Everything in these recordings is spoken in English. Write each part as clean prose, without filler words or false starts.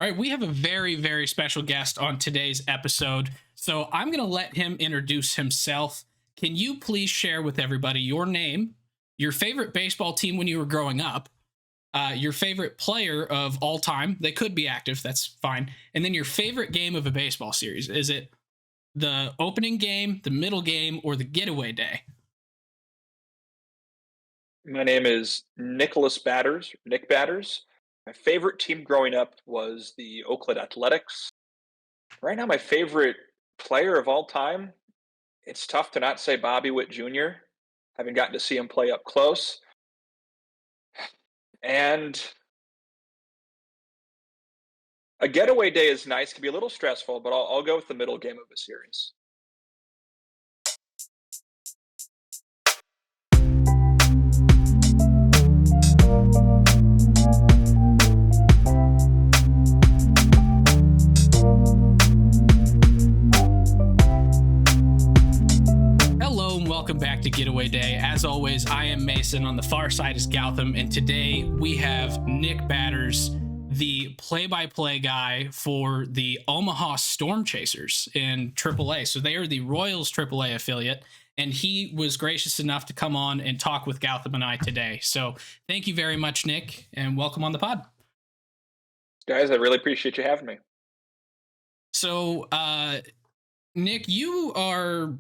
All right, we have a very, very special guest on today's episode. So I'm going to let him introduce himself. Can you please share with everybody your name, your favorite baseball team when you were growing up, your favorite player of all time? They could be active, that's fine. And then your favorite game of a baseball series. Is it the opening game, the middle game, or the getaway day? My name is Nick Batters. My favorite team growing up was the Oakland Athletics. Right now, my favorite player of all time, it's tough to not say Bobby Witt Jr., having gotten to see him play up close. And a getaway day is nice, can be a little stressful, but I'll go with the middle game of a series. Hello and welcome back to Getaway Day. As always, I am Mason. On the far side is Gautam, and today we have Nick Batters, the play-by-play guy for the Omaha Storm Chasers in AAA. So they are the Royals AAA affiliate, and he was gracious enough to come on and talk with Gautam and I today. So thank you very much, Nick, and welcome on the pod. Guys, I really appreciate you having me. So, Nick, you are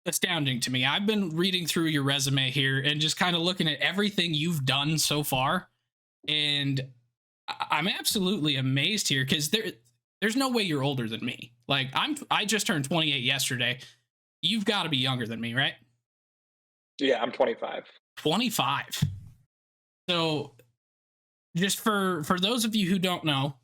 astounding to me. I've been reading through your resume here and just kind of looking at everything you've done so far, and I'm absolutely amazed here because there's no way you're older than me. Like I just turned 28 yesterday. You've got to be younger than me, right? Yeah, I'm 25. 25. So just for those of you who don't know,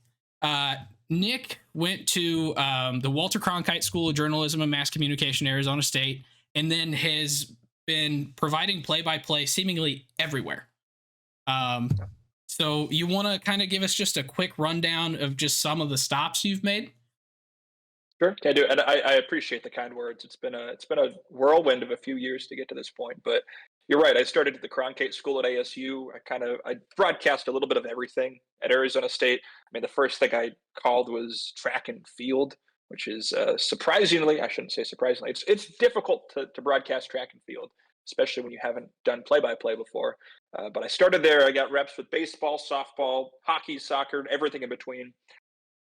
uh, Nick went to the Walter Cronkite School of Journalism and Mass Communication, Arizona State, and then has been providing play-by-play seemingly everywhere. Um, so you want to kind of give us just a quick rundown of just some of the stops you've made? Sure, can I do it? And I appreciate the kind words. It's been a whirlwind of a few years to get to this point, but you're right. I started at the Cronkite School at ASU. I broadcast a little bit of everything at Arizona State. I mean, the first thing I called was track and field, which is surprisingly, I shouldn't say surprisingly, it's difficult to broadcast track and field, especially when you haven't done play by play before. But I started there. I got reps with baseball, softball, hockey, soccer, everything in between.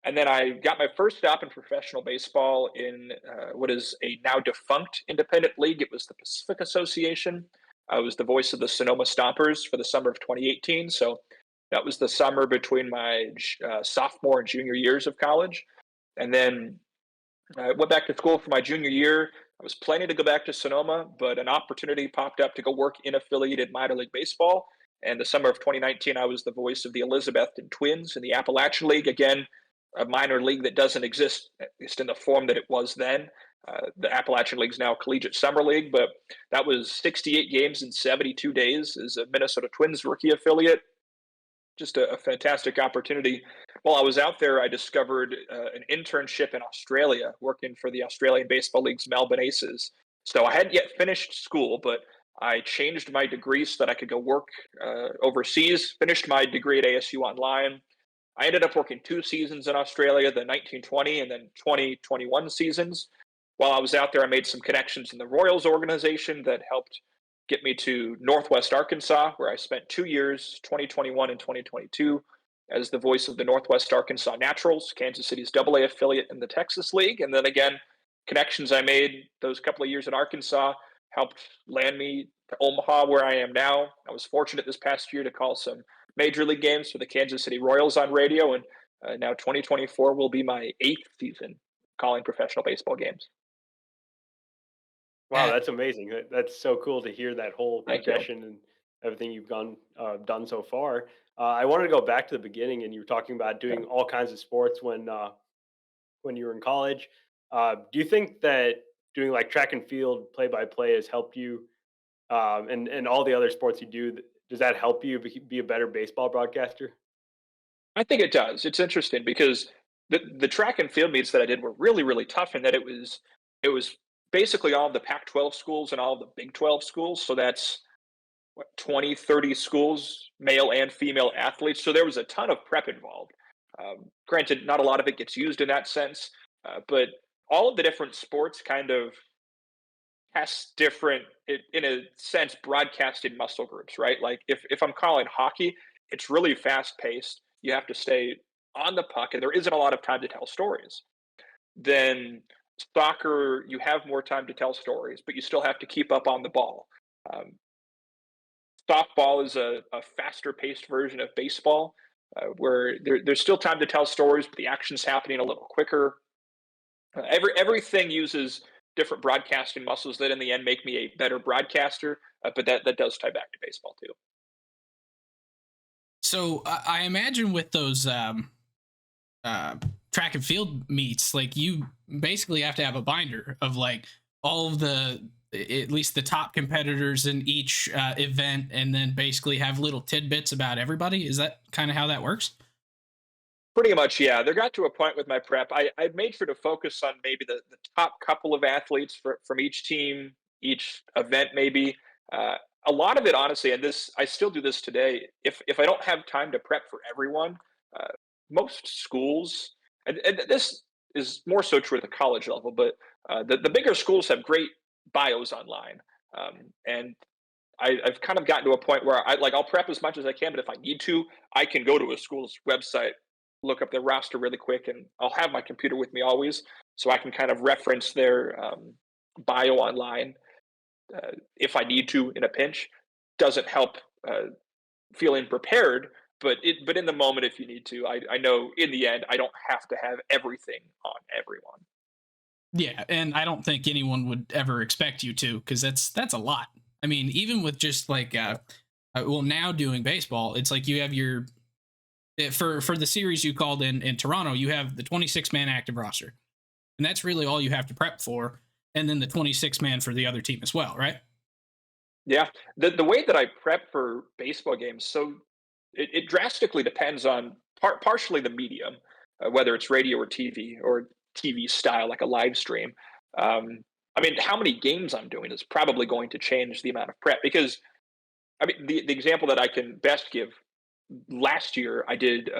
And then I got my first stop in professional baseball in what is a now defunct independent league. It was the Pacific Association. I was the voice of the Sonoma Stompers for the summer of 2018. So that was the summer between my sophomore and junior years of college. And then I went back to school for my junior year. I was planning to go back to Sonoma, but an opportunity popped up to go work in affiliated minor league baseball. And the summer of 2019, I was the voice of the Elizabethton Twins in the Appalachian League. Again, a minor league that doesn't exist, at least in the form that it was then. The Appalachian League is now Collegiate Summer League, but that was 68 games in 72 days as a Minnesota Twins rookie affiliate. Just a fantastic opportunity. While I was out there, I discovered an internship in Australia, working for the Australian Baseball League's Melbourne Aces. So I hadn't yet finished school, but I changed my degree so that I could go work overseas. Finished my degree at ASU online. I ended up working 2 seasons in Australia, the 1920 and then 2021 seasons. While I was out there, I made some connections in the Royals organization that helped get me to Northwest Arkansas, where I spent 2 years, 2021 and 2022, as the voice of the Northwest Arkansas Naturals, Kansas City's AA affiliate in the Texas League. And then again, connections I made those couple of years in Arkansas helped land me to Omaha, where I am now. I was fortunate this past year to call some major league games for the Kansas City Royals on radio, and now 2024 will be my eighth season calling professional baseball games. Wow, that's amazing. That's so cool to hear that whole Thank you. progression and everything you've done so far. I wanted to go back to the beginning, and you were talking about Yeah. doing all kinds of sports when you were in college. Do you think that doing like track and field play by play has helped you, and all the other sports you do? Does that help you be a better baseball broadcaster? I think it does. It's interesting because the track and field meets that I did were really really tough in that it was basically all of the Pac-12 schools and all of the Big 12 schools. So that's what 20, 30 schools, male and female athletes. So there was a ton of prep involved. Granted, not a lot of it gets used in that sense, but all of the different sports kind of has different, in a sense, broadcasted muscle groups, right? Like if I'm calling hockey, it's really fast paced. You have to stay on the puck, and there isn't a lot of time to tell stories. Then soccer, you have more time to tell stories, but you still have to keep up on the ball. Um, Softball is a faster paced version of baseball, where there's still time to tell stories, but the action's happening a little quicker. Everything uses different broadcasting muscles that in the end make me a better broadcaster, but that does tie back to baseball too. So I imagine with those uh, track and field meets, like you basically have to have a binder of like all of the at least the top competitors in each event, and then basically have little tidbits about everybody. Is that kind of how that works? Pretty much, yeah. There got to a point with my prep. I made sure to focus on maybe the top couple of athletes from each team, each event, maybe. Uh, a lot of it, honestly, and this I still do this today. If I don't have time to prep for everyone, uh, most schools, and this is more so true at the college level, but the bigger schools have great bios online, and I've kind of gotten to a point where I'll prep as much as I can, but if I need to, I can go to a school's website, look up their roster really quick, and I'll have my computer with me always, so I can kind of reference their bio online if I need to in a pinch. Doesn't help feeling prepared, but in the moment, if you need to, I know in the end I don't have to have everything on everyone. Yeah, and I don't think anyone would ever expect you to, because that's a lot. I mean, even with just like well, now doing baseball, it's like you have your for the series you called in Toronto, you have the 26-man active roster, and that's really all you have to prep for, and then the 26 man for the other team as well, right? Yeah, the way that I prep for baseball games, so it drastically depends on partially the medium, whether it's radio or TV style, like a live stream. Um, I mean, how many games I'm doing is probably going to change the amount of prep because I mean the example that I can best give last year I did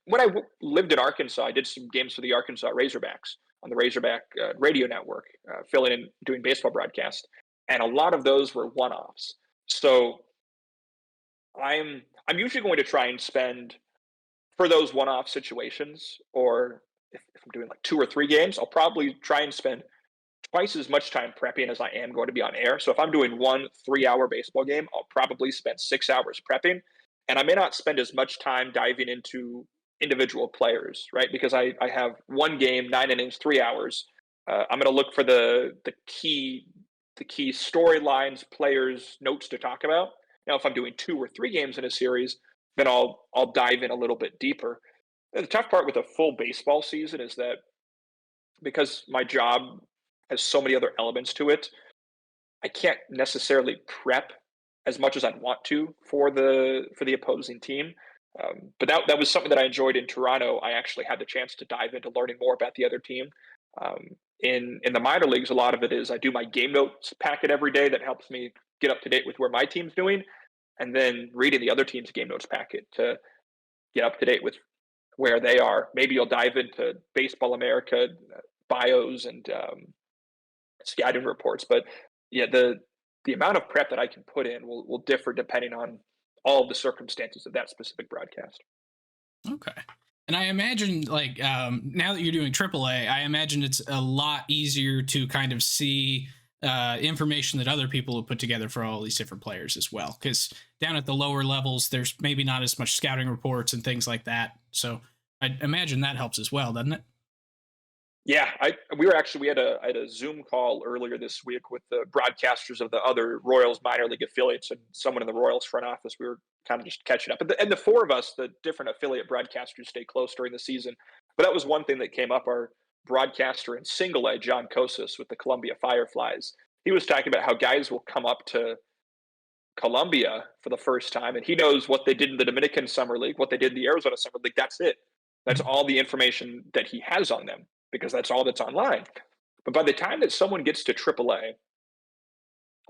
when lived in Arkansas. I did some games for the Arkansas Razorbacks on the Razorback radio network, filling in doing baseball broadcast, and a lot of those were one-offs. So I'm usually going to try and spend for those one-off situations, or if I'm doing like 2 or 3 games, I'll probably try and spend twice as much time prepping as I am going to be on air. So if I'm doing 1 3 hour baseball game, I'll probably spend 6 hours prepping. And I may not spend as much time diving into individual players, right? Because I have one game, 9 innings, 3 hours. I'm going to look for the key storylines, players, notes to talk about. Now, if I'm doing 2 or 3 games in a series, then I'll dive in a little bit deeper. The tough part with a full baseball season is that because my job has so many other elements to it, I can't necessarily prep as much as I'd want to for the opposing team. But that was something that I enjoyed in Toronto. I actually had the chance to dive into learning more about the other team. Um, in the minor leagues, a lot of it is I do my game notes packet every day that helps me get up to date with where my team's doing, and then reading the other team's game notes packet to get up to date with where they are. Maybe you'll dive into Baseball America bios and scouting reports. But yeah, the amount of prep that I can put in will differ depending on all of the circumstances of that specific broadcast. Okay. And I imagine, like, now that you're doing AAA, I imagine it's a lot easier to kind of see information that other people have put together for all these different players as well. Because down at the lower levels, there's maybe not as much scouting reports and things like that. So I imagine that helps as well, doesn't it? Yeah, we had a Zoom call earlier this week with the broadcasters of the other Royals minor league affiliates and someone in the Royals front office. We were kind of just catching up, and the four of us, the different affiliate broadcasters, stay close during the season. But that was one thing that came up. Our broadcaster in Single A, John Kosis with the Columbia Fireflies, he was talking about how guys will come up to Colombia for the first time, and he knows what they did in the Dominican Summer League, what they did in the Arizona Summer League. That's it. That's all the information that he has on them because that's all that's online. But by the time that someone gets to AAA,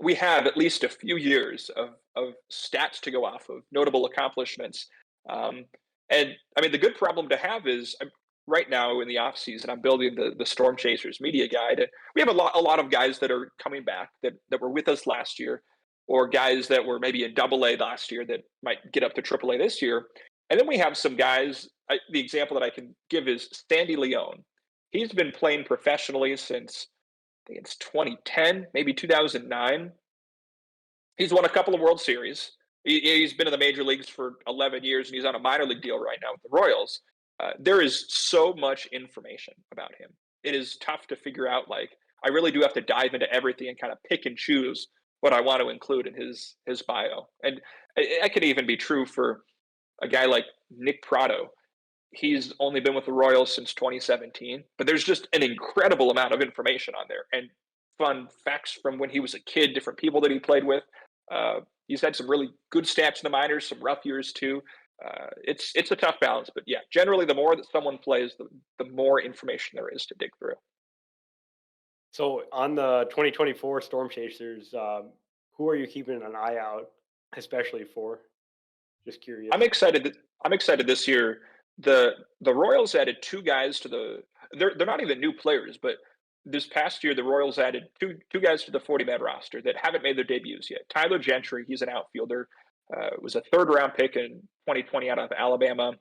we have at least a few years of stats to go off of, notable accomplishments. Um, And I mean, the good problem to have is right now in the off season, I'm building the Storm Chasers media guide. And we have a lot of guys that are coming back that were with us last year, or guys that were maybe in AA last year that might get up to AAA this year. And then we have some guys. The example that I can give is Sandy Leone. He's been playing professionally since I think it's 2010, maybe 2009. He's won a couple of World Series. He's been in the major leagues for 11 years, and he's on a minor league deal right now with the Royals. There is so much information about him. It is tough to figure out. Like, I really do have to dive into everything and kind of pick and choose what I want to include in his bio. And it could even be true for a guy like Nick Prado. He's only been with the Royals since 2017, but there's just an incredible amount of information on there and fun facts from when he was a kid, different people that he played with. He's had some really good stats in the minors, some rough years too. It's a tough balance, but yeah, generally the more that someone plays, the more information there is to dig through. So on the 2024 Storm Chasers, who are you keeping an eye out, especially for? Just curious. I'm excited this year. The Royals added two guys to the. They're not even new players, but this past year the Royals added two guys to the 40-man roster that haven't made their debuts yet. Tyler Gentry, he's an outfielder, was a third-round pick in 2020 out of Alabama,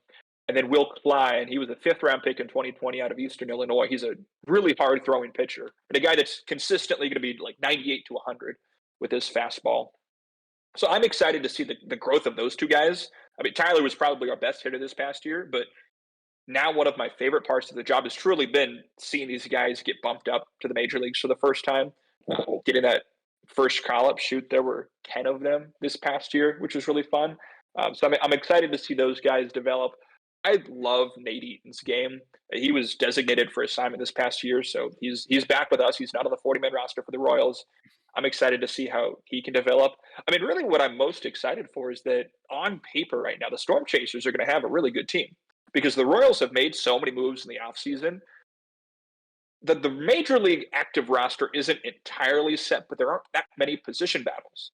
and then Will Klein, he was a fifth-round pick in 2020 out of Eastern Illinois. He's a really hard-throwing pitcher and a guy that's consistently going to be like 98 to 100 with his fastball. So I'm excited to see the growth of those two guys. I mean, Tyler was probably our best hitter this past year, but now one of my favorite parts of the job has truly been seeing these guys get bumped up to the major leagues for the first time. Getting that first call-up, shoot, there were 10 of them this past year, which was really fun. So I'm excited to see those guys develop. I love Nate Eaton's game. He was designated for assignment this past year, so he's back with us. He's not on the 40-man roster for the Royals. I'm excited to see how he can develop. I mean, really what I'm most excited for is that on paper right now, the Storm Chasers are going to have a really good team because the Royals have made so many moves in the offseason that the major league active roster isn't entirely set, but there aren't that many position battles.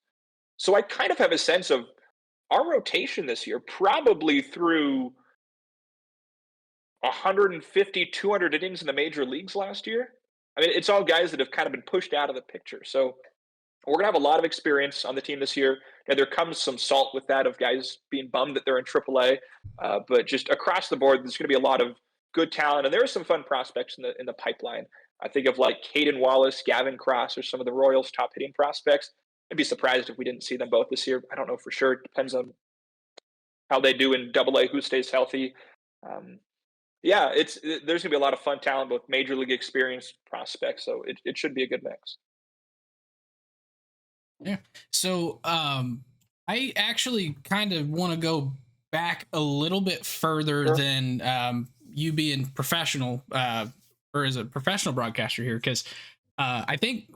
So I kind of have a sense of our rotation this year probably through 150, 200 innings in the major leagues last year. I mean, it's all guys that have kind of been pushed out of the picture. So we're going to have a lot of experience on the team this year. And there comes some salt with that of guys being bummed that they're in AAA. But just across the board, there's going to be a lot of good talent. And there are some fun prospects in the pipeline. I think of like Caden Wallace, Gavin Cross, or some of the Royals' top hitting prospects. I'd be surprised if we didn't see them both this year. I don't know for sure. It depends on how they do in AA, who stays healthy. Yeah, there's gonna be a lot of fun talent, both major league experience prospects. So it should be a good mix. Yeah. So I actually kind of want to go back a little bit further Sure. than you being professional or as a professional broadcaster here, because I think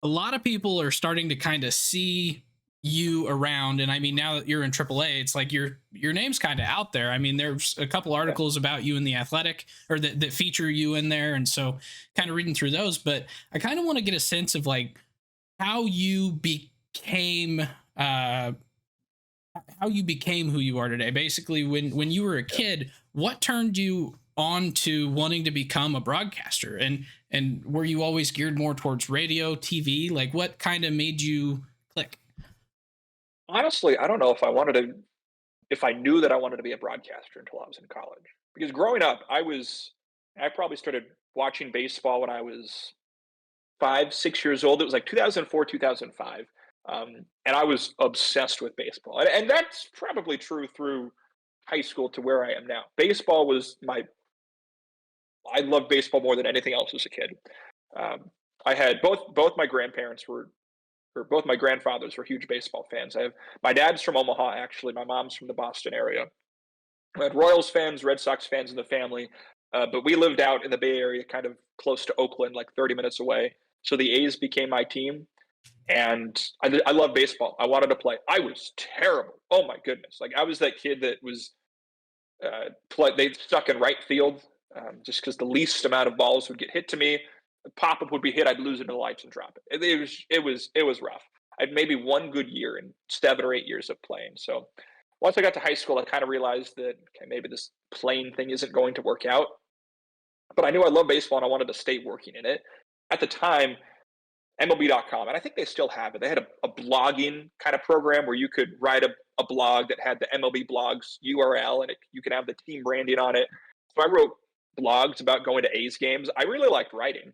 a lot of people are starting to kind of see you around. And I mean, now that you're in AAA, it's like your name's kind of out there. I mean, there's a couple articles about you in the Athletic or that feature you in there, and so kind of reading through those. But I kind of want to get a sense of like how you became who you are today. Basically, when you were a kid, what turned you on to wanting to become a broadcaster, and were you always geared more towards radio, TV? Like, what kind of made you click? Honestly, I don't know if I knew that I wanted to be a broadcaster until I was in college. Because growing up, I probably started watching baseball when I was 5, 6 years old. It was like 2004, 2005. And I was obsessed with baseball. And that's probably true through high school to where I am now. I loved baseball more than anything else as a kid. I had both my grandparents were or both my grandfathers were huge baseball fans. My dad's from Omaha, actually. My mom's from the Boston area. I had Royals fans, Red Sox fans in the family, but we lived out in the Bay Area, kind of close to Oakland, like 30 minutes away. So the A's became my team, and I love baseball. I wanted to play. I was terrible. Oh my goodness! Like I was that kid that was they stuck in right field just because the least amount of balls would get hit to me. The pop up would be hit. I'd lose it to the lights and drop it. It was rough. I had maybe one good year in 7 or 8 years of playing. So Once I got to high school, I kind of realized that okay, maybe this playing thing isn't going to work out. But I knew I loved baseball and I wanted to stay working in it. At the time, MLB.com, and I think they still have it. They had a blogging kind of program where you could write a blog that had the MLB blogs URL, and you could have the team branding on it. So I wrote blogs about going to A's games. I really liked writing,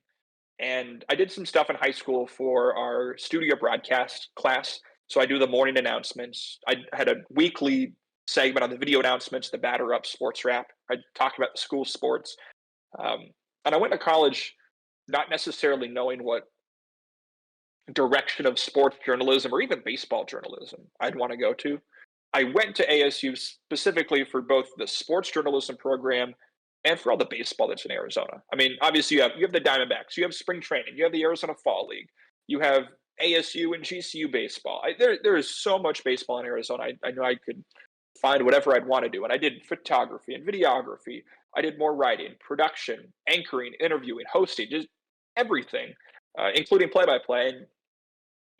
and I did some stuff in high school for our studio broadcast class. So I do the morning announcements. I had a weekly segment on the video announcements, the batter up sports wrap. I talk about the school sports, um, and I went to college not necessarily knowing what direction of sports journalism or even baseball journalism I'd want to go to. I went to ASU specifically for both the sports journalism program and for all the baseball that's in Arizona. I mean, obviously you have the Diamondbacks, you have spring training, you have the Arizona Fall League, you have ASU and GCU baseball. There is so much baseball in Arizona. I know I could find whatever I'd want to do, and I did photography and videography. I did more writing, production, anchoring, interviewing, hosting, just everything, including play-by-play. And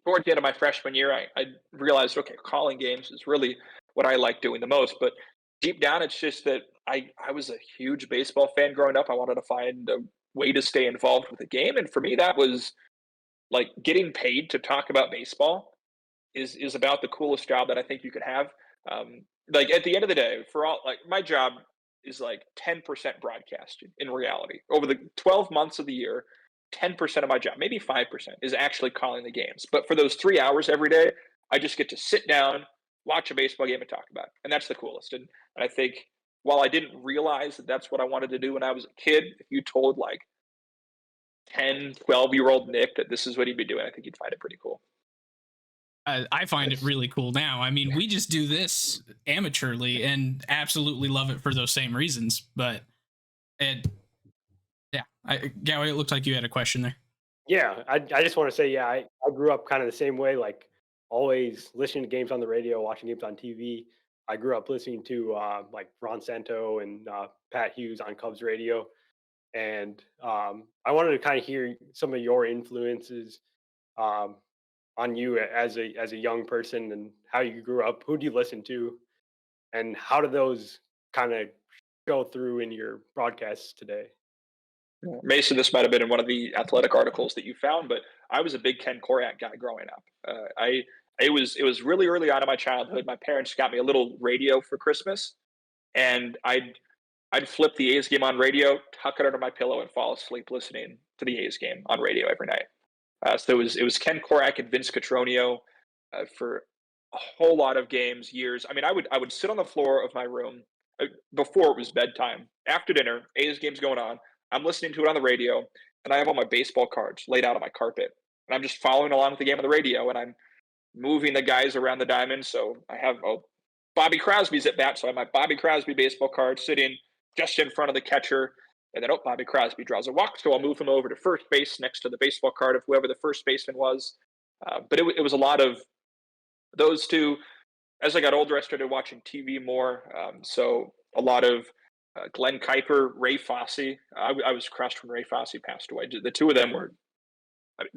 towards the end of my freshman year, I realized, okay, calling games is really what I like doing the most. But deep down, it's just that I was a huge baseball fan growing up. I wanted to find a way to stay involved with the game. And for me, that was like getting paid to talk about baseball is about the coolest job that I think you could have. Like at the end of the day, for all like my job is like 10% broadcasting in reality. Over the 12 months of the year, 10% of my job, maybe 5%, is actually calling the games. But for those 3 hours every day, I just get to sit down, watch a baseball game, and talk about it. And that's the coolest. And I think while I didn't realize that that's what I wanted to do when I was a kid, if you told like 10, 12-year-old Nick that this is what he'd be doing, I think he'd find it pretty cool. I find it Nice. really cool now. I mean, we just do this amateurly and absolutely love it for those same reasons. But and yeah, Gowie, it looked like you had a question there. Yeah, I just want to say, yeah, I grew up kind of the same way, like always listening to games on the radio, watching games on TV. I grew up listening to like Ron Santo and Pat Hughes on Cubs radio, and I wanted to kind of hear some of your influences um, on you as a young person and how you grew up. Who do you listen to, and how do those kind of go through in your broadcasts today? Mason, this might have been in one of the athletic articles that you found, but I was a big Ken Korak guy growing up. I it was really early on in my childhood. My parents got me a little radio for Christmas, and I'd flip the A's game on radio, tuck it under my pillow, and fall asleep listening to the A's game on radio every night. So it was Ken Korak and Vince Cotroneo for a whole lot of games, years. I mean, I would sit on the floor of my room before it was bedtime. After dinner, A's game's going on. I'm listening to it on the radio, and I have all my baseball cards laid out on my carpet, and I'm just following along with the game on the radio, and I'm moving the guys around the diamond. So I have Bobby Crosby's at bat, so I have my Bobby Crosby baseball card sitting just in front of the catcher. And then, Bobby Crosby draws a walk, so I'll move him over to first base next to the baseball card of whoever the first baseman was. But it was a lot of those two. As I got older, I started watching TV more. So a lot of Glenn Kuiper, Ray Fosse. I was crushed when Ray Fosse passed away. The two of them were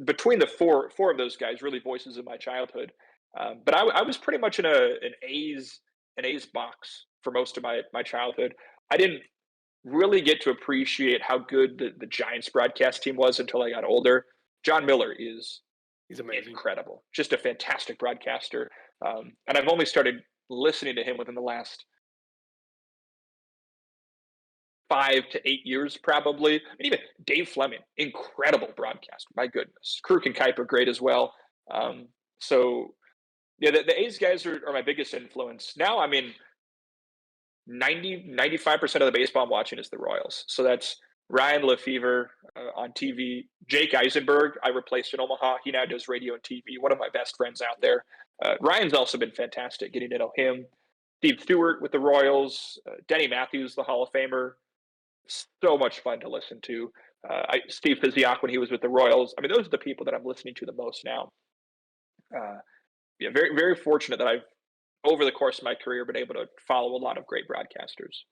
between the four of those guys, really voices of my childhood. But I was pretty much in an A's box for most of my childhood. I didn't really get to appreciate how good the Giants broadcast team was until I got older. John Miller is He's amazing. incredible, just a fantastic broadcaster. And I've only started listening to him within the last 5 to 8 years, probably. I mean, even Dave Fleming, incredible broadcaster. My goodness, Kruk and Kuiper, great as well. Um, so yeah, the A's guys are my biggest influence now. I mean, 95% of the baseball I'm watching is the Royals. So that's Ryan Lefevre on TV. Jake Eisenberg, I replaced in Omaha. He now does radio and TV. One of my best friends out there. Ryan's also been fantastic getting to know him. Steve Stewart with the Royals. Denny Matthews, the Hall of Famer. So much fun to listen to. Steve Physiak when he was with the Royals. I mean, those are the people that I'm listening to the most now. Uh, yeah, very, very fortunate that I've over the course of my career been able to follow a lot of great broadcasters.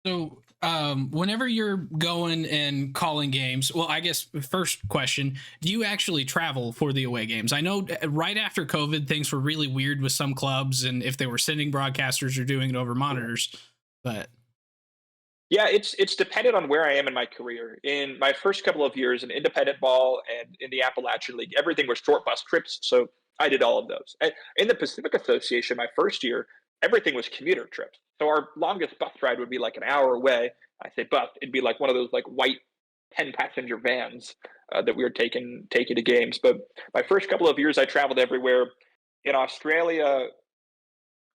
So Whenever you're going and calling games, well, I guess first question, do you actually travel for the away games? I know right after COVID, things were really weird with some clubs and if they were sending broadcasters or doing it over monitors, but Yeah, it's dependent on where I am in my career. In my first couple of years in independent ball and in the Appalachian League, everything was short bus trips, so I did all of those. And in the Pacific Association, my first year, everything was commuter trips. So our longest bus ride would be like an hour away. I say bus, it'd be like one of those like white 10-passenger vans that we were taking to games. But my first couple of years, I traveled everywhere. In Australia,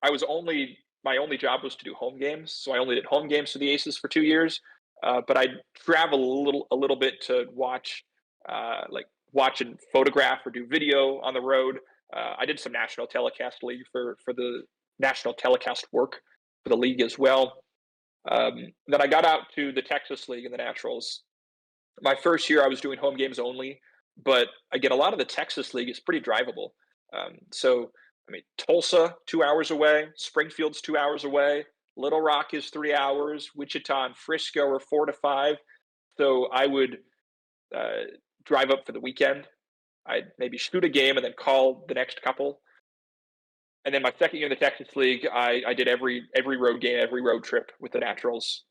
I was only my only job was to do home games, so I only did home games for the Aces for 2 years. But I travel a little bit to watch and photograph or do video on the road. I did some national telecast league for the national telecast work for the league as well. Then I got out to the Texas League and the Naturals. My first year, I was doing home games only, but again, a lot of the Texas League is pretty drivable. So, I mean, Tulsa, 2 hours away, Springfield's 2 hours away, Little Rock is 3 hours, Wichita and Frisco are 4 to 5. So I would uh, drive up for the weekend. I'd maybe shoot a game and then call the next couple. And then my second year in the Texas League, I did every road game, every road trip with the Naturals.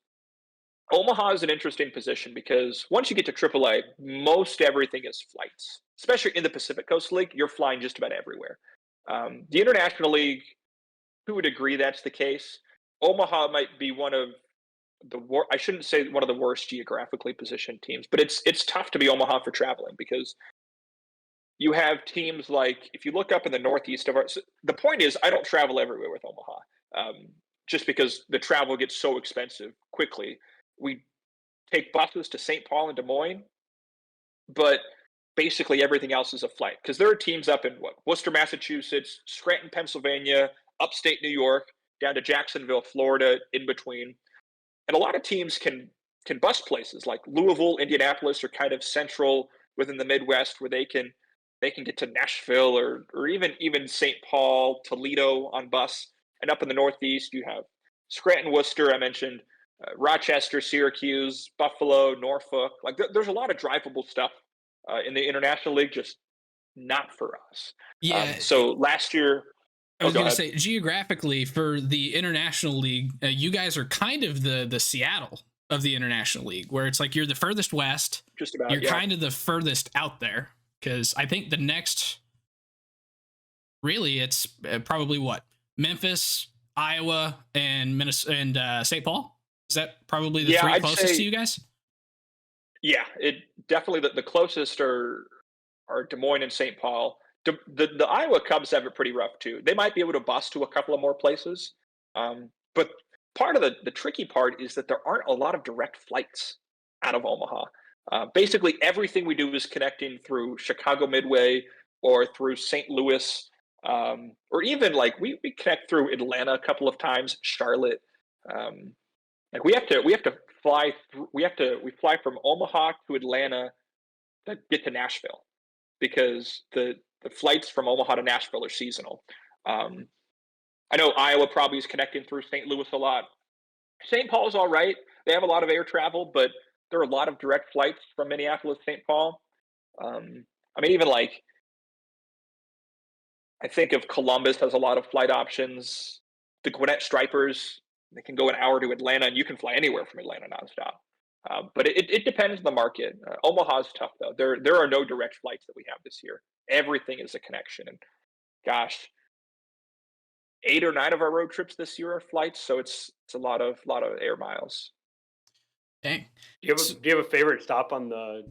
Omaha is an interesting position because once you get to AAA, most everything is flights. Especially in the Pacific Coast League, you're flying just about everywhere. The International League, who would agree that's the case? Omaha might be one of I shouldn't say one of the worst geographically positioned teams, but it's tough to be Omaha for traveling because you have teams like if you look up in the northeast of our. So the point is, I don't travel everywhere with Omaha, just because the travel gets so expensive quickly. We take buses to St. Paul and Des Moines, but basically everything else is a flight because there are teams up in Worcester, Massachusetts, Scranton, Pennsylvania, upstate New York, down to Jacksonville, Florida, in between, and a lot of teams can bus places like Louisville, Indianapolis are kind of central within the Midwest where they can get to Nashville or even St. Paul, Toledo on bus, and up in the Northeast you have Scranton, Worcester. I mentioned Rochester, Syracuse, Buffalo, Norfolk. Like there's a lot of drivable stuff in the International League, just not for us. yeah, So last year, I oh, was go going to ahead. say geographically for the International League, you guys are kind of the Seattle of the International League, where it's like you're the furthest west, Just about, you're yeah. kind of the furthest out there. Because I think the next, really, it's probably what Memphis, Iowa, and Minnesota and St. Paul. Is that probably the Yeah, three I'd closest to say you guys? yeah. It definitely the closest are Des Moines and St. Paul. The Iowa Cubs have it pretty rough too. They might be able to bust to a couple of more places, but part of the tricky part is that there aren't a lot of direct flights out of Omaha. Basically, everything we do is connecting through Chicago Midway or through St. Louis, or even like we connect through Atlanta a couple of times, Charlotte. Um, like we have to fly through, we fly from Omaha to Atlanta to get to Nashville because the flights from Omaha to Nashville are seasonal. Um, I know Iowa probably is connecting through St. Louis a lot. St. Paul's all right. They have a lot of air travel, but there are a lot of direct flights from Minneapolis to St. Paul. I mean, even like I think of Columbus has a lot of flight options. The Gwinnett Stripers, they can go an hour to Atlanta, and you can fly anywhere from Atlanta nonstop. But it depends on the market. Omaha's tough though. There are no direct flights that we have this year. Everything is a connection, and gosh, 8 or 9 of our road trips this year are flights, so it's a lot of air miles. Dang. So, Do you have a favorite stop on the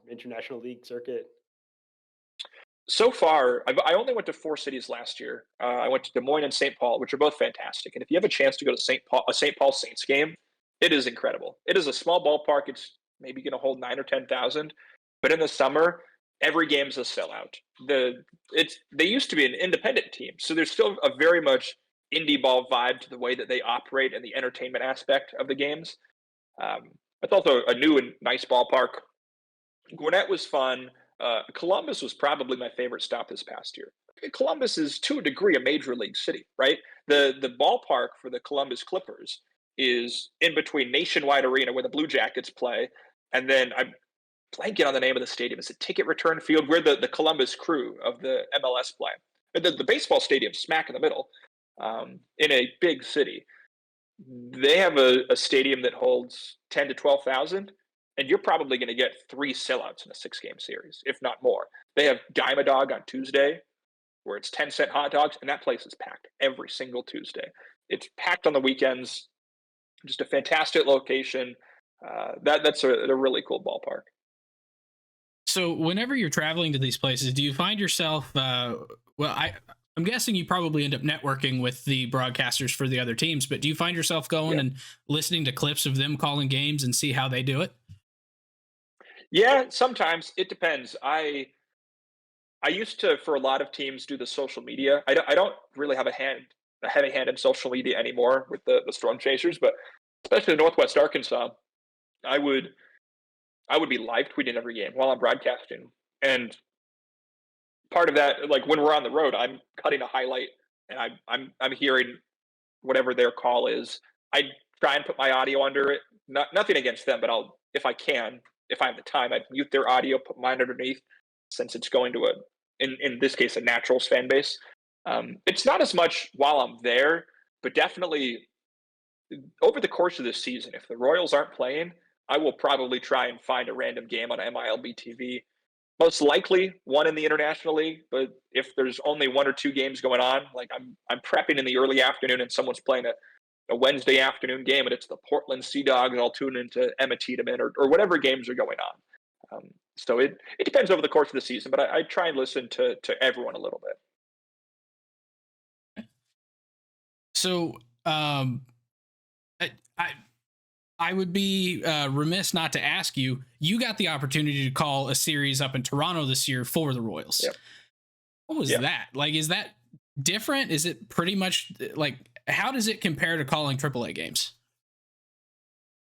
International League circuit? So far, I only went to 4 cities last year. I went to Des Moines and St. Paul, which are both fantastic. And if you have a chance to go to St. Paul Saints game, it is incredible. It is a small ballpark. It's maybe going to hold 9 or 10,000, but in the summer, every game is a sellout. They used to be an independent team, so there's still a very much indie ball vibe to the way that they operate and the entertainment aspect of the games. It's also a new and nice ballpark. Gwinnett was fun. Columbus was probably my favorite stop this past year. Columbus is to a degree a major league city, right? The ballpark for the Columbus Clippers is in between Nationwide Arena where the Blue Jackets play, and then I'm blanking on the name of the stadium. Is it Ticket Return Field, where the Columbus Crew of the MLS play? The baseball stadium smack in the middle, in a big city. They have a stadium that holds 10 to 12,000, and you're probably going to get 3 sellouts in a 6-game series, if not more. They have Dime a Dog on Tuesday, where it's 10-cent hot dogs, and that place is packed every single Tuesday. It's packed on the weekends. Just a fantastic location. That's a really cool ballpark. So whenever you're traveling to these places, do you find yourself, I'm guessing you probably end up networking with the broadcasters for the other teams, but do you find yourself going and listening to clips of them calling games and see how they do it? Yeah, sometimes it depends. I used to, for a lot of teams, do the social media. I don't really have a heavy hand in social media anymore with the Storm Chasers, but especially in Northwest Arkansas, I would I would be live tweeting every game while I'm broadcasting. And part of that, like when we're on the road, I'm cutting a highlight and I'm hearing whatever their call is. I try and put my audio under it. Nothing against them, but I'll if I can, if I have the time, I'd mute their audio, put mine underneath, since it's going to in this case a Naturals fan base. It's not as much while I'm there, but definitely over the course of this season, if the Royals aren't playing, I will probably try and find a random game on MILB TV. Most likely one in the International League, but if there's only 1 or 2 games going on, like I'm prepping in the early afternoon and someone's playing a Wednesday afternoon game and it's the Portland Sea Dogs, I'll tune into Emma Tiedemann or whatever games are going on. So it depends over the course of the season, but I try and listen to everyone a little bit. So I I would be remiss not to ask you. You got the opportunity to call a series up in Toronto this year for the Royals. Yep. What was that like? Is that different? Is it pretty much like how does it compare to calling AAA games?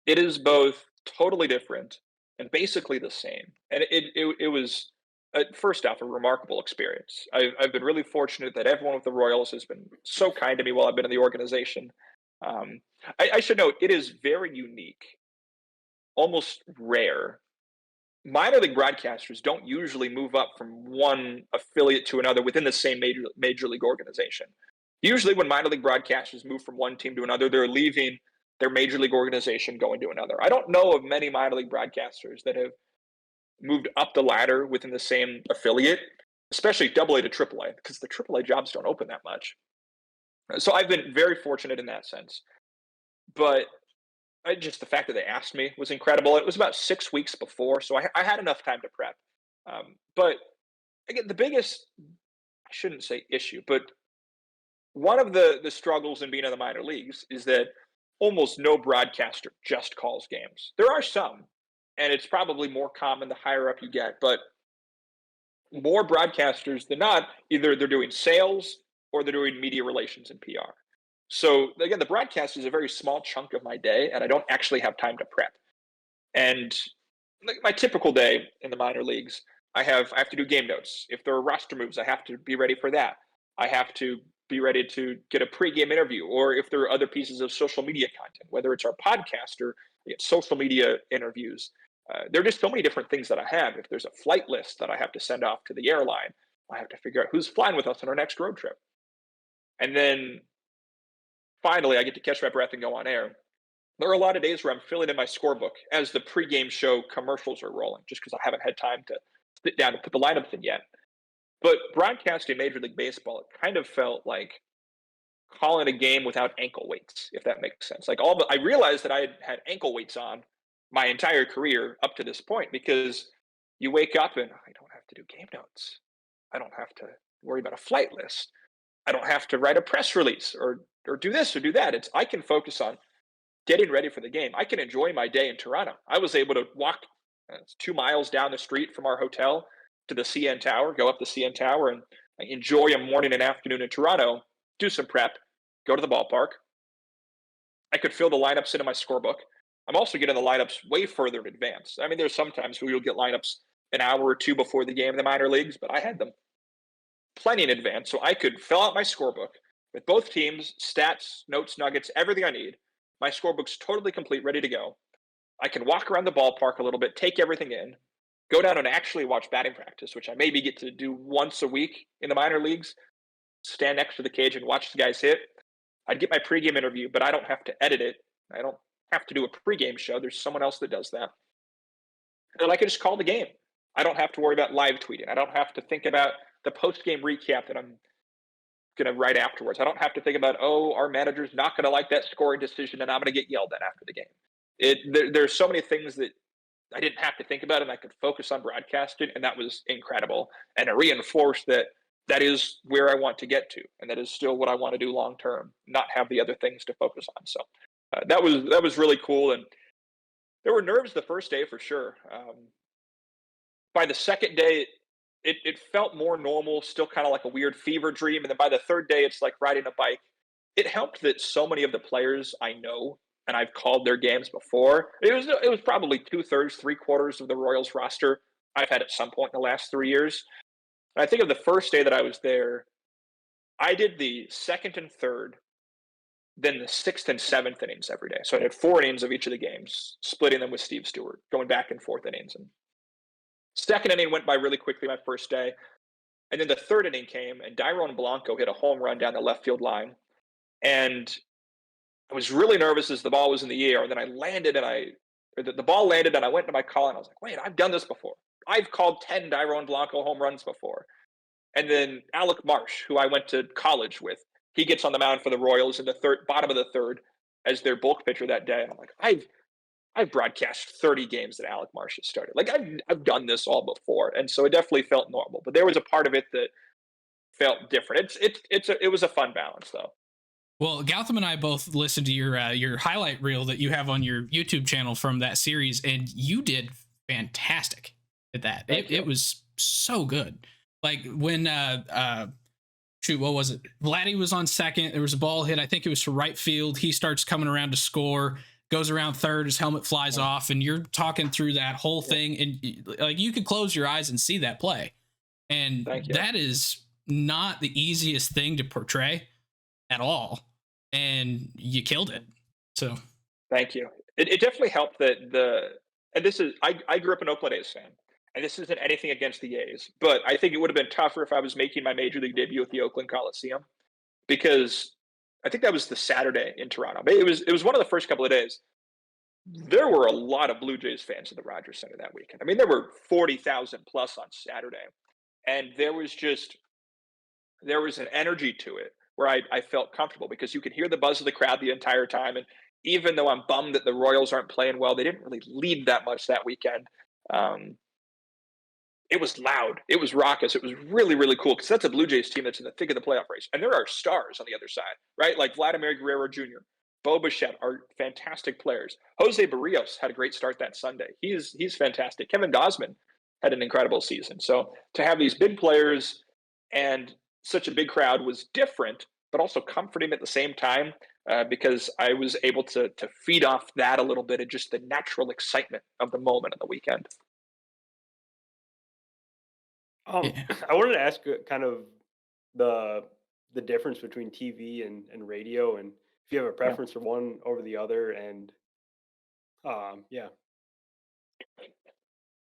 It is both totally different and basically the same. And it was first off a remarkable experience. I've been really fortunate that everyone with the Royals has been so kind to me while I've been in the organization. Um, I should note it is very unique, almost rare. Minor league broadcasters don't usually move up from one affiliate to another within the same major league organization. Usually, when minor league broadcasters move from one team to another, they're leaving their major league organization going to another. I don't know of many minor league broadcasters that have moved up the ladder within the same affiliate, especially AA to AAA, because the AAA jobs don't open that much. So I've been very fortunate in that sense. But just the fact that they asked me was incredible. It was about 6 weeks before, so I had enough time to prep. But again, the biggest, I shouldn't say issue, but one of the struggles in being in the minor leagues is that almost no broadcaster just calls games. There are some, and it's probably more common the higher up you get, but more broadcasters than not, either they're doing sales or they're doing media relations and PR. So again, the broadcast is a very small chunk of my day, and I don't actually have time to prep. And my typical day in the minor leagues, I have to do game notes. If there are roster moves, I have to be ready for that. I have to be ready to get a pregame interview, or if there are other pieces of social media content, whether it's our podcast or social media interviews. There are just so many different things that I have. If there's a flight list that I have to send off to the airline, I have to figure out who's flying with us on our next road trip. And then finally, I get to catch my breath and go on air. There are a lot of days where I'm filling in my scorebook as the pregame show commercials are rolling, just because I haven't had time to sit down and put the lineups in yet. But broadcasting Major League Baseball, it kind of felt like calling a game without ankle weights, if that makes sense. Like I realized that I had ankle weights on my entire career up to this point, because you wake up and I don't have to do game notes. I don't have to worry about a flight list. I don't have to write a press release or do this or do that. I can focus on getting ready for the game. I can enjoy my day in Toronto. I was able to walk 2 miles down the street from our hotel to the CN Tower, go up the CN Tower, and enjoy a morning and afternoon in Toronto, do some prep, go to the ballpark. I could fill the lineups into my scorebook. I'm also getting the lineups way further in advance. I mean, there's sometimes where you'll get lineups an hour or two before the game in the minor leagues, but I had them plenty in advance, so I could fill out my scorebook with both teams, stats, notes, nuggets, everything I need, My scorebook's totally complete, ready to go. I can walk around the ballpark a little bit, take everything in, go down and actually watch batting practice, which I maybe get to do once a week in the minor leagues, stand next to the cage and watch the guys hit. I'd get my pregame interview, but I don't have to edit it. I don't have to do a pregame show. There's someone else that does that. And I can just call the game. I don't have to worry about live tweeting. I don't have to think about the post-game recap that I'm going to write afterwards. I don't have to think about, oh, our manager's not going to like that scoring decision and I'm going to get yelled at after the game. There's so many things that I didn't have to think about and I could focus on broadcasting, and that was incredible. And it reinforced that that is where I want to get to, and that is still what I want to do long term, not have the other things to focus on. So that was really cool. And there were nerves the first day for sure. By the second day, it felt more normal, still kind of like a weird fever dream. And then by the third day, it's like riding a bike. It helped that so many of the players I know and I've called their games before. It was probably 2/3, 3/4 of the Royals roster I've had at some point in the last 3 years. And I think of the first day that I was there, I did the second and third, then the sixth and seventh innings every day. So I did 4 innings of each of the games, splitting them with Steve Stewart, going back and forth innings. And second inning went by really quickly my first day. And then the third inning came, and Dairon Blanco hit a home run down the left field line. And I was really nervous as the ball was in the air. And then the ball landed, and I went to my call, and I was like, wait, I've done this before. I've called 10 Dairon Blanco home runs before. And then Alec Marsh, who I went to college with, he gets on the mound for the Royals in the bottom of the third as their bulk pitcher that day. And I'm like, I've broadcast 30 games that Alec Marsh has started. Like I've done this all before, and so it definitely felt normal. But there was a part of it that felt different. It was a fun balance though. Well, Gautam and I both listened to your highlight reel that you have on your YouTube channel from that series, and you did fantastic at that. It was so good. Like when what was it? Vladdy was on second. There was a ball hit. I think it was to right field. He starts coming around to score, goes around third. His helmet flies off, and you're talking through that whole thing, and like you could close your eyes and see that play. And that is not the easiest thing to portray at all. And you killed it. So thank you. It definitely helped that and this is I grew up an Oakland A's fan, and this isn't anything against the A's, but I think it would have been tougher if I was making my major league debut at the Oakland Coliseum, because I think that was the Saturday in Toronto. But it was one of the first couple of days. There were a lot of Blue Jays fans at the Rogers Center that weekend. I mean, there were 40,000 plus on Saturday, and there was an energy to it where I felt comfortable, because you could hear the buzz of the crowd the entire time. And even though I'm bummed that the Royals aren't playing well, they didn't really lead that much that weekend. It was loud. It was raucous. It was really, really cool, because that's a Blue Jays team that's in the thick of the playoff race. And there are stars on the other side, right? Like Vladimir Guerrero Jr., Bo Bichette are fantastic players. Jose Barrios had a great start that Sunday. He's fantastic. Kevin Gausman had an incredible season. So to have these big players and such a big crowd was different, but also comforting at the same time, because I was able to feed off that a little bit of just the natural excitement of the moment of the weekend. I wanted to ask kind of the difference between TV and radio, and if you have a preference for one over the other. And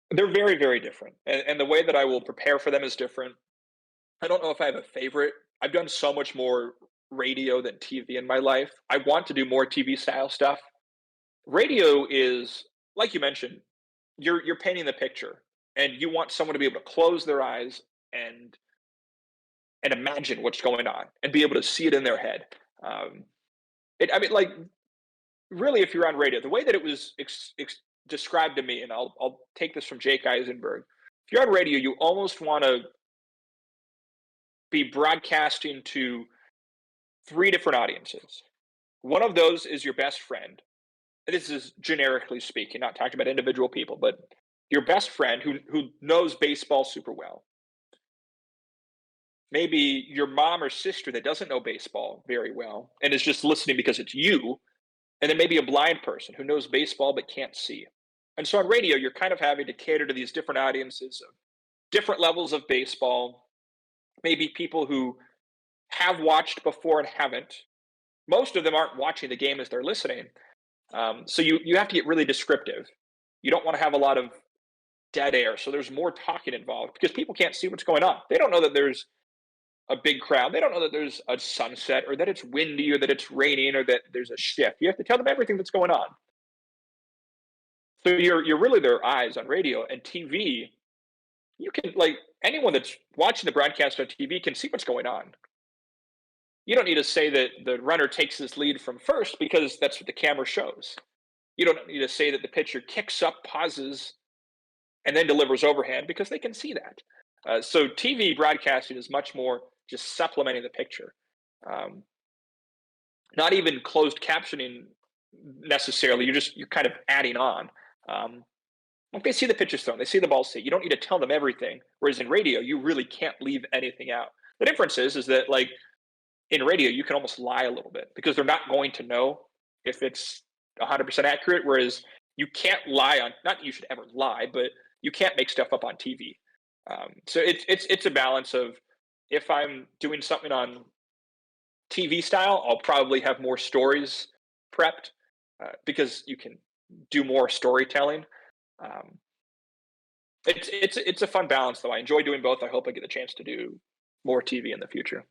they're very, very different, and the way that I will prepare for them is different. I don't know if I have a favorite. I've done so much more radio than TV in my life. I want to do more TV style stuff. Radio is, like you mentioned, you're painting the picture, and you want someone to be able to close their eyes and imagine what's going on and be able to see it in their head. Like really, if you're on radio, the way that it was described to me, and I'll take this from Jake Eisenberg. If you're on radio, you almost want to be broadcasting to 3 different audiences. One of those is your best friend. This is generically speaking, not talking about individual people, but your best friend who knows baseball super well. Maybe your mom or sister that doesn't know baseball very well and is just listening because it's you. And then maybe a blind person who knows baseball but can't see. And so on radio, you're kind of having to cater to these different audiences of different levels of baseball. Maybe people who have watched before and haven't. most of them aren't watching the game as they're listening. So you have to get really descriptive. You don't want to have a lot of dead air. So there's more talking involved because people can't see what's going on. They don't know that there's a big crowd. They don't know that there's a sunset or that it's windy or that it's raining or that there's a shift. You have to tell them everything that's going on. So you're really their eyes on radio and TV. You can, like, anyone that's watching the broadcast on TV can see what's going on. You don't need to say that the runner takes his lead from first because that's what the camera shows. You don't need to say that the pitcher kicks up, pauses, and then delivers overhand because they can see that. So TV broadcasting is much more just supplementing the picture. Um, Not even closed captioning necessarily. You're kind of adding on. Like, they see the pitches thrown, they see the ball see. You don't need to tell them everything. Whereas in radio, you really can't leave anything out. The difference is that, like, in radio, you can almost lie a little bit because they're not going to know if it's 100% accurate. Whereas you can't lie on, not that you should ever lie, but you can't make stuff up on TV. So it's a balance of, if I'm doing something on TV style, I'll probably have more stories prepped because you can do more storytelling. Um, it's a fun balance, though. I enjoy doing both. I hope I get the chance to do more TV in the future.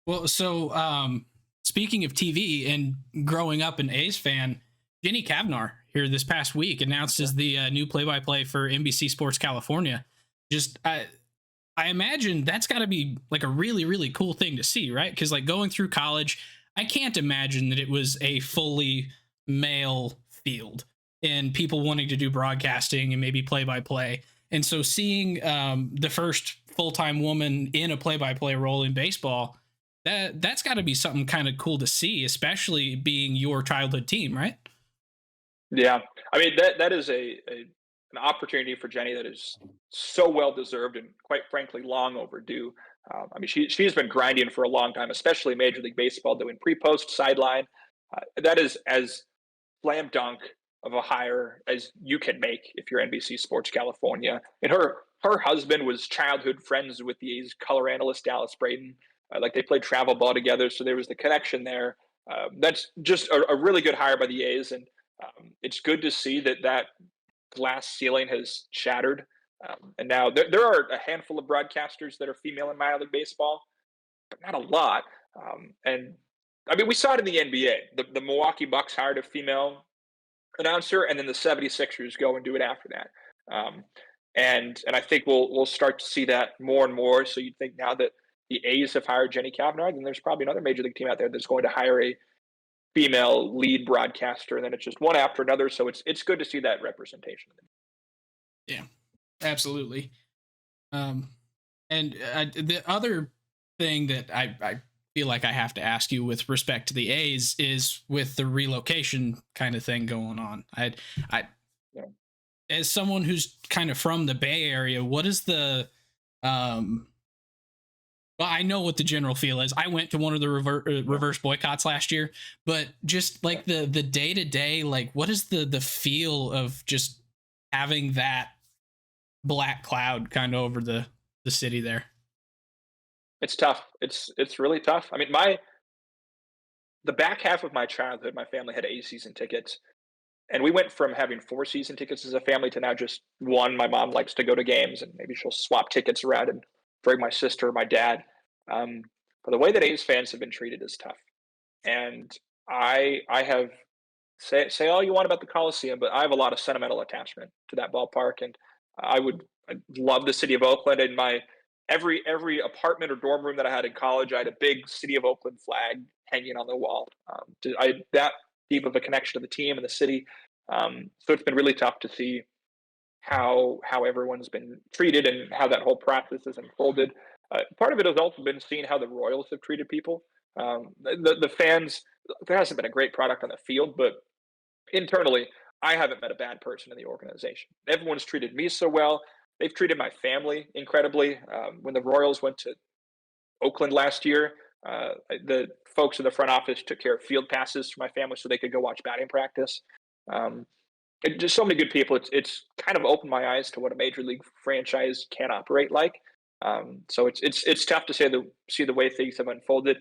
Well, so speaking of TV and growing up an A's fan, Jenny Cavnar here this past week announced as the new play-by-play for NBC Sports California. Just I imagine that's got to be like a really, really cool thing to see, right? Because, like, going through college, I can't imagine that it was a fully male field and people wanting to do broadcasting and maybe play-by-play. And so seeing the first full-time woman in a play-by-play role in baseball, that's got to be something kind of cool to see, especially being your childhood team, right? Yeah, I mean, that is an opportunity for Jenny that is so well deserved and, quite frankly, long overdue. I mean, she's been grinding for a long time, especially Major League Baseball, doing pre-post, sideline. That is as slam dunk of a hire as you can make if you're NBC Sports California. And her husband was childhood friends with the A's color analyst Dallas Braden. Like, they played travel ball together, so there was the connection there. That's just a really good hire by the A's, and it's good to see that glass ceiling has shattered. And now there are a handful of broadcasters that are female in minor league baseball, but not a lot. And I mean, we saw it in the NBA. The Milwaukee Bucks hired a female announcer, and then the 76ers go and do it after that. And I think we'll start to see that more and more. So you'd think now that the A's have hired Jenny Cavnar, then there's probably another major league team out there that's going to hire a female lead broadcaster, and then it's just one after another. So it's good to see that representation. Yeah, absolutely. And the other thing that I feel like I have to ask you with respect to the A's is with the relocation kind of thing going on. Yeah. As someone who's kind of from the Bay Area, what is the well, I know what the general feel is. I went to one of the reverse boycotts last year, but just like the day to day, like, what is the feel of just having that black cloud kind of over the city there? It's tough. It's really tough. I mean, the back half of my childhood, my family had 8 season tickets, and we went from having 4 season tickets as a family to now just one. My mom likes to go to games, and maybe she'll swap tickets around and bring my sister or my dad. But the way that A's fans have been treated is tough. And I have, say all you want about the Coliseum, but I have a lot of sentimental attachment to that ballpark, and I love the city of Oakland. And my every apartment or dorm room that I had in college, I had a big city of Oakland flag hanging on the wall. I had that deep of a connection to the team and the city. So it's been really tough to see how everyone's been treated and how that whole process has unfolded. Part of it has also been seeing how the Royals have treated people. The fans, there hasn't been a great product on the field, but internally, I haven't met a bad person in the organization. Everyone's treated me so well. They've treated my family incredibly. When the Royals went to Oakland last year, the folks in the front office took care of field passes for my family so they could go watch batting practice. Just so many good people. It's kind of opened my eyes to what a major league franchise can operate like. So it's tough to see the way things have unfolded.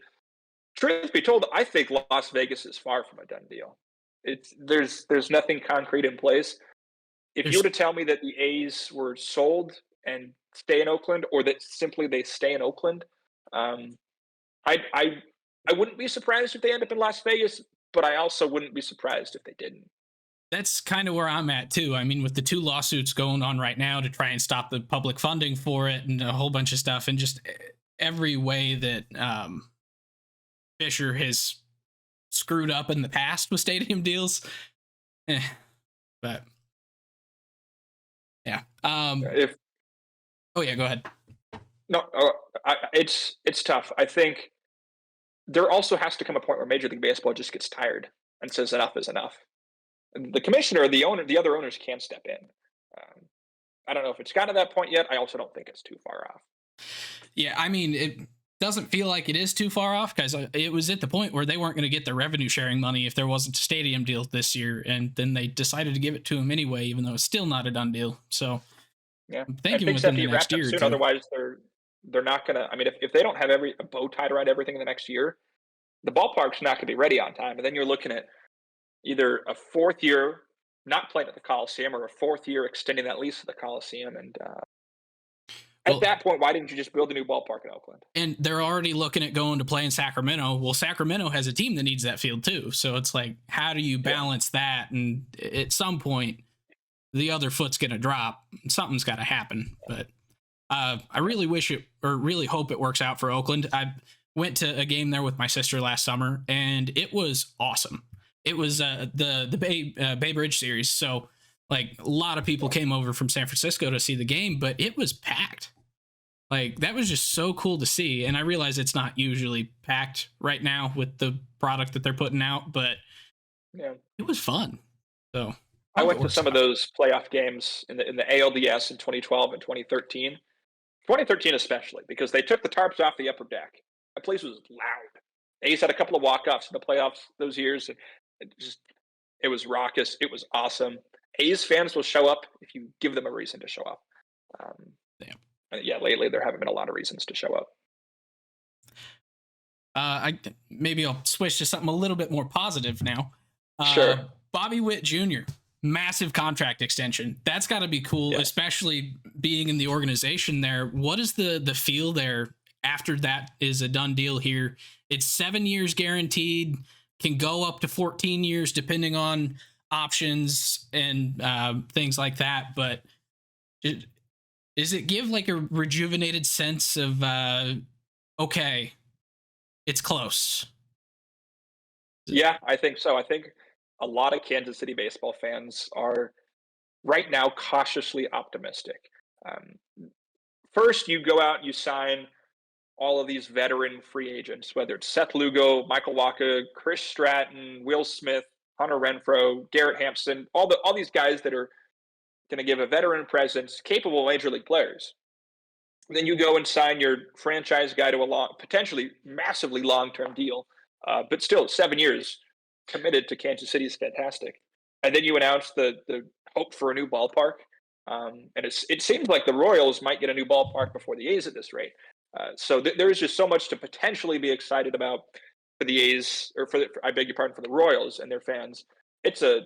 truth be told, I think Las Vegas is far from a done deal. There's nothing concrete in place. If you were There's to tell me that the A's were sold and stay in Oakland, or that simply they stay in Oakland, um, I wouldn't be surprised if they end up in Las Vegas, but I also wouldn't be surprised if they didn't. that's kind of where I'm at too. I mean, with the two lawsuits going on right now to try and stop the public funding for it and a whole bunch of stuff, and just every way that Fisher has screwed up in the past with stadium deals. Eh, but yeah. If Oh yeah, go ahead. no, it's tough. I think there also has to come a point where Major League Baseball just gets tired and says enough is enough. And the commissioner, the owner, the other owners can step in. Um, I don't know if it's gotten to that point yet. I also don't think it's too far off. Yeah, I mean, it doesn't feel like it is too far off because it was at the point where they weren't going to get the revenue sharing money if there wasn't a stadium deal this year, and then they decided to give it to him anyway, even though it's still not a done deal. So Yeah, I'm and thinking things have within to the be next wrapped up year or soon. two. Otherwise, they're not gonna. I mean, if they don't have a bow tied around everything in the next year, the ballpark's not gonna be ready on time. And then you're looking at either a fourth year not playing at the Coliseum, or a fourth year extending that lease at the Coliseum. And at Well, that point, why didn't you just build a new ballpark in Oakland? and they're already looking at going to play in Sacramento. Well, Sacramento has a team that needs that field too. So it's like, how do you Yeah, balance that? And at some point, the other foot's going to drop. Something's got to happen. But I really wish it, or really hope it works out for Oakland. I went to a game there with my sister last summer, and it was awesome. It was the Bay Bridge series, so like a lot of people yeah, came over from San Francisco to see the game, but it was packed. Like that was just so cool to see, and I realize it's not usually packed right now with the product that they're putting out, but yeah. it was fun. So I hope it went to works some of out. those playoff games in the ALDS in 2012 and 2013. 2013 especially, because they took the tarps off the upper deck. That place was loud. A's had a couple of walk-offs in the playoffs those years. It was raucous. It was awesome. A's fans will show up if you give them a reason to show up. Um, Damn. yeah, lately there haven't been a lot of reasons to show up. I maybe I'll switch to something a little bit more positive now. Sure. Bobby Witt Jr. Massive contract extension. That's got to be cool, Yes. especially being in the organization there. What is the feel there after that is a done deal here? It's 7 years guaranteed, can go up to 14 years depending on options and things like that. But it, does it give like a rejuvenated sense of okay, it's close? Yeah, I think so. I think a lot of Kansas City baseball fans are right now cautiously optimistic. Um, First, you go out, you sign all of these veteran free agents, whether it's Seth Lugo, Michael Waka, Chris Stratton, Will Smith, Hunter Renfro, Garrett Hampson, all these guys that are going to give a veteran presence, capable major league players. Then you go and sign your franchise guy to a long, potentially massively long-term deal, but still 7 years committed to Kansas City is fantastic. And then you announce the hope for a new ballpark, and it seems like the Royals might get a new ballpark before the A's at this rate. So there's just so much to potentially be excited about for the A's, or I beg your pardon, for the Royals and their fans. It's a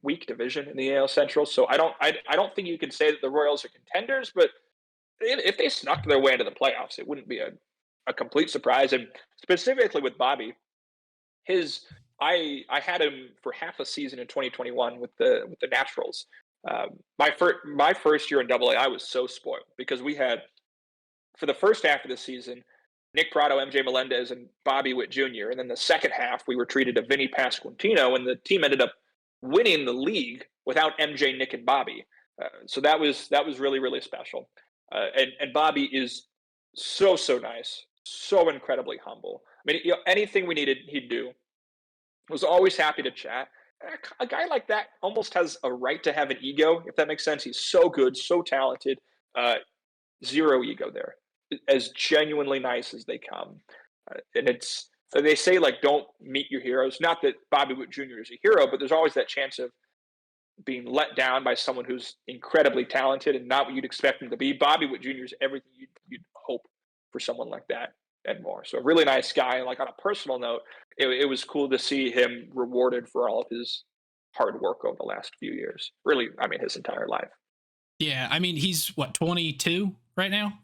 weak division in the AL Central, so I don't think you can say that the Royals are contenders, but if they snuck their way into the playoffs, it wouldn't be a complete surprise. And specifically with Bobby, his I had him for half a season in 2021 with the Naturals. My first year in AA, I was so spoiled because we had, for the first half of the season, Nick Prado, MJ Melendez, and Bobby Witt Jr. And then the second half, we were treated to Vinny Pasquantino, and the team ended up winning the league without MJ, Nick, and Bobby. So that was really really special. And Bobby is so nice, so incredibly humble. I mean, anything we needed, he'd do. Was always happy to chat. A guy like that almost has a right to have an ego, if that makes sense. He's so good, so talented. Uh, Zero ego there, as genuinely nice as they come. And it's, so they say, like, don't meet your heroes. Not that Bobby Witt Jr. is a hero, but there's always that chance of being let down by someone who's incredibly talented and not what you'd expect him to be. Bobby Witt Jr. is everything you'd hope for someone like that. and more. So a really nice guy. And like on a personal note, it was cool to see him rewarded for all of his hard work over the last few years. Really, I mean, his entire life. Yeah, I mean, he's what, 22 right now.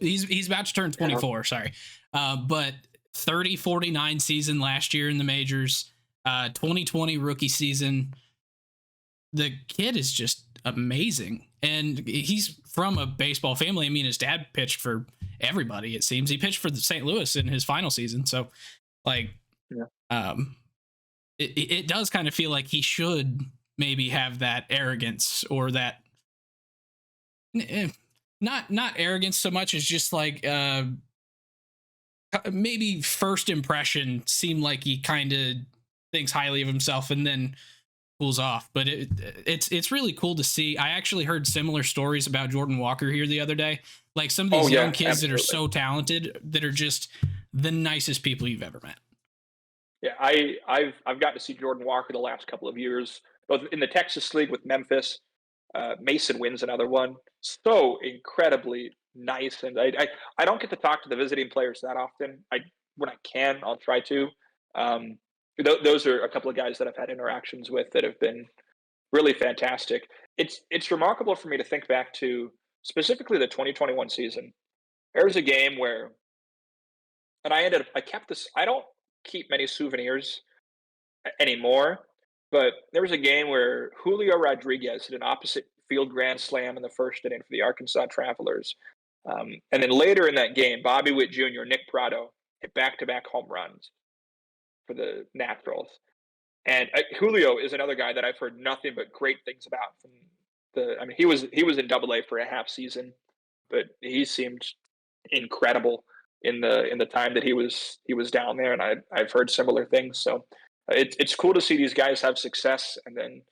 He's about to turn 24. Sorry, but 30, 49 season last year in the majors. 2020 rookie season. The kid is just amazing, and he's from a baseball family. I mean, his dad pitched for everybody. It seems he pitched for the St. Louis in his final season. So, like, it does kind of feel like he should maybe have that arrogance or that not arrogance so much as just like maybe first impression seemed like he kind of thinks highly of himself and then cools off. But it's really cool to see. I actually heard similar stories about Jordan Walker here the other day. Like some of these young kids that are so talented that are just the nicest people you've ever met. Yeah, I've gotten to see Jordan Walker the last couple of years, both in the Texas League with Memphis. Mason wins another one. So incredibly nice, and I don't get to talk to the visiting players that often. When I can, I'll try to. Those are a couple of guys that I've had interactions with that have been really fantastic. It's remarkable for me to think back to specifically the 2021 season. There was a game where, and I kept this. I don't keep many souvenirs anymore, but there was a game where Julio Rodriguez hit an opposite field grand slam in the first inning for the Arkansas Travelers. And then later in that game, Bobby Witt Jr., Nick Prado hit back-to-back home runs for the Naturals. And Julio is another guy that I've heard nothing but great things about. I mean, he was in AA for a half season, but he seemed incredible in the time that he was down there, and I've heard similar things. So it's cool to see these guys have success and then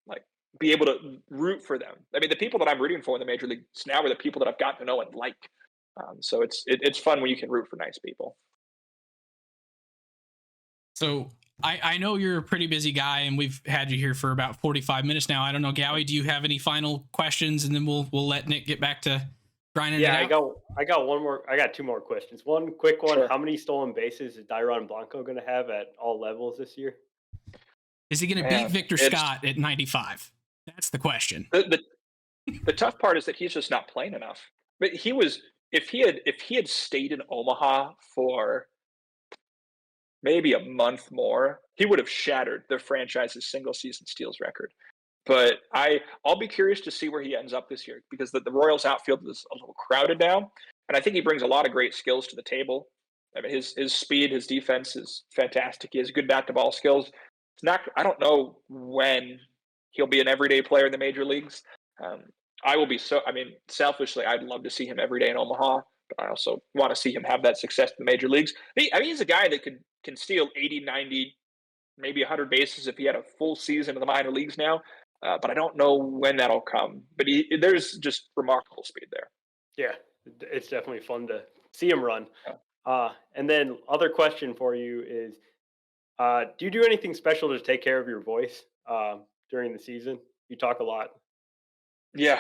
like be able to root for them. I mean, the people that I'm rooting for in the major leagues now are the people that I've gotten to know and like. So it's fun when you can root for nice people. So I know you're a pretty busy guy, and we've had you here for about 45 minutes now. I don't know, Gowie, do you have any final questions, and then we'll let Nick get back to grinding it out? Yeah, I got one more. I got two more questions. One quick one: Sure. How many stolen bases is Dairon Blanco going to have at all levels this year? Is he going to beat Victor Scott at 95? That's the question. The tough part is that he's just not playing enough. But he was, if he had stayed in Omaha for maybe a month more, he would have shattered the franchise's single season steals record. But I'll be curious to see where he ends up this year, because the Royals outfield is a little crowded now, and I think he brings a lot of great skills to the table. I mean, his speed, his defense is fantastic. He has good bat to ball skills. It's not. I don't know when he'll be an everyday player in the major leagues. I will be so. I mean, selfishly, I'd love to see him every day in Omaha, but I also want to see him have that success in the major leagues. I mean, he's a guy that can steal 80, 90, maybe 100 bases if he had a full season in the minor leagues now. But I don't know when that'll come. But there's just remarkable speed there. Yeah, it's definitely fun to see him run. And then other question for you is, do you do anything special to take care of your voice during the season? You talk a lot. Yeah,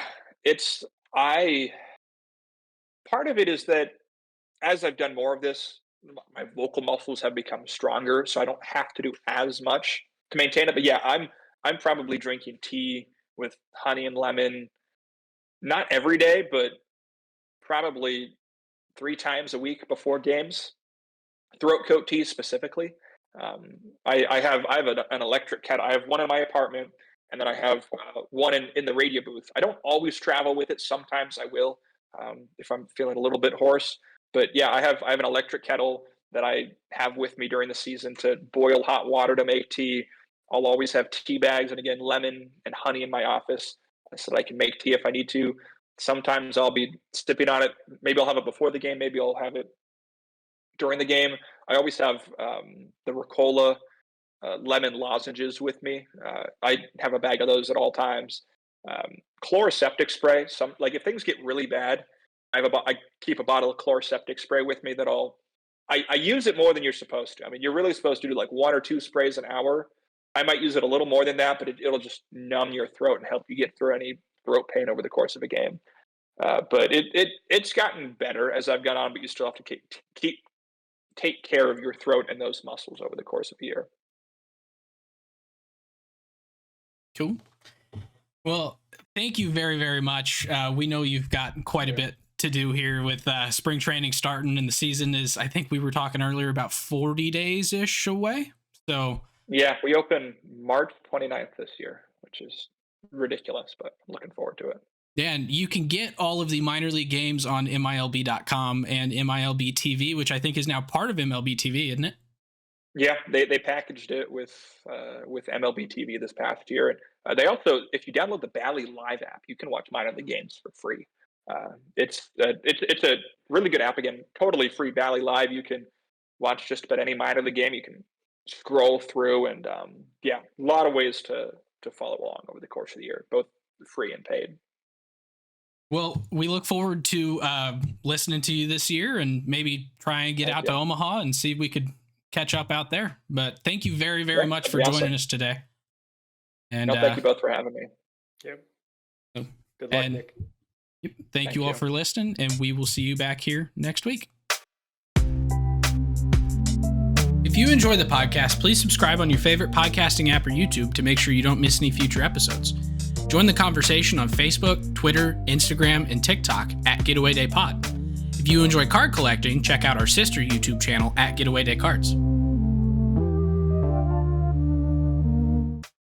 part of it is that as I've done more of this, my vocal muscles have become stronger, so I don't have to do as much to maintain it. But yeah, I'm probably drinking tea with honey and lemon, not every day, but probably 3 times a week before games. Throat coat tea specifically. I have an electric kettle. I have one in my apartment, and then I have one in the radio booth. I don't always travel with it. Sometimes I will if I'm feeling a little bit hoarse. But yeah, I have an electric kettle that I have with me during the season to boil hot water to make tea. I'll always have tea bags and again lemon and honey in my office so that I can make tea if I need to. Sometimes I'll be sipping on it. Maybe I'll have it before the game. Maybe I'll have it during the game. I always have the Ricola lemon lozenges with me. I have a bag of those at all times. Chloroseptic spray. Like if things get really bad, I keep a bottle of chloroseptic spray with me that I use it more than you're supposed to. I mean, you're really supposed to do like 1 or 2 sprays an hour. I might use it a little more than that, but it'll just numb your throat and help you get through any throat pain over the course of a game. But it's gotten better as I've gone on, but you still have to take care of your throat and those muscles over the course of a year. Cool. Well, thank you very, very much. We know you've got quite a bit to do here with spring training starting, and the season is, I think we were talking earlier, about 40 days ish away. So yeah, we open March 29th this year, which is ridiculous, but I'm looking forward to it. Yeah, and you can get all of the minor league games on MILB.com and MILB TV, which I think is now part of MLB TV, isn't it? Yeah, they packaged it with MLB TV this past year. And they also, if you download the Bally Live app, you can watch minor league games for free. It's a really good app. Again, totally free. Bally Live. You can watch just about any minor league game. You can scroll through, and a lot of ways to follow along over the course of the year, both free and paid. Well, we look forward to listening to you this year, and maybe try and get out to Omaha and see if we could catch up out there. But thank you very, very much for joining us today. And thank you both for having me. Yep. Good luck, Nick. Thank you all for listening, and we will see you back here next week. If you enjoy the podcast, please subscribe on your favorite podcasting app or YouTube to make sure you don't miss any future episodes. Join the conversation on Facebook, Twitter, Instagram, and TikTok at Getaway Day Pod. If you enjoy card collecting, check out our sister YouTube channel at Getaway Day Cards.